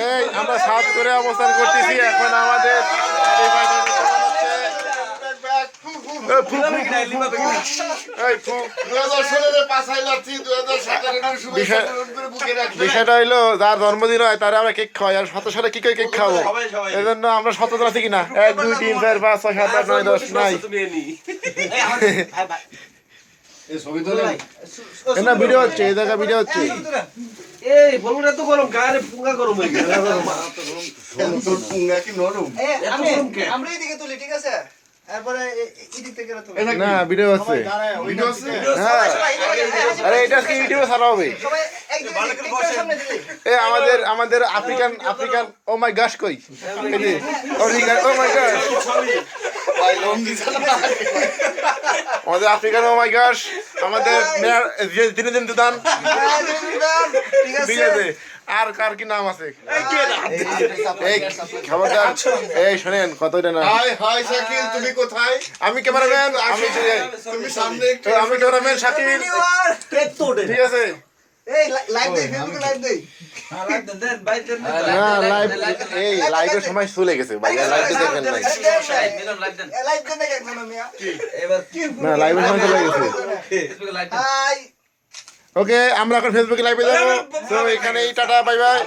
এই আমরা সাত করে অবস্থান করতেছি এখন আমাদের বিষয়টা হইলো যার জন্মদিন হয় তারা আমরা কেক খাওয়াই আর 17 সালে কি করে কেক খাবো এই জন্য আমরা 17 আছি কিনা 1 2 3 4 5 6 7 8 9 10 নাই না ভিডিও হচ্ছে এই জায়গা ভিডিও হচ্ছে এই বলুন এত গরম গায়ে পুঙ্গা গরম হয়ে গেল তোর পুঙ্গা কি নরম আমরা এইদিকে তুলি ঠিক আছে এরপরে এদিক থেকে তুলি না ভিডিও হচ্ছে ভিডিও আছে আরে এটা কি ভিডিও ছাড়া হবে সবাই একদিকে সামনে দিলে এই আমাদের আফ্রিকান ও মাই গশ কই এই যে ও মাই গশ ভাই লম দিছে আমাদের আফ্রিকান ও মাই গশ আমাদের দিন দুদান ঠিক ঠিক আছে আর কার কি নাম আছে এই খবরদার এই শুনেন কতটা না হাই হাই শাকিল তুমি কোথায় আমি ক্যামেরাম্যান আমি তুমি সামনে একটু আমি ক্যামেরাম্যান শাকিল ঠিক আছে এই লাইভ দেই ফেসবুকে লাইভ দেই না লাইভ এই লাইভের সময় চলে গেছে ভাই লাইভে দেখেন নাই লাইভ দেন না কেন মিয়া এবার না লাইভের সময় চলে গেছে হাই ওকে আমরা এখন ফেসবুকে লাইভে যাবো তো এখানেই টাটা বাই বাই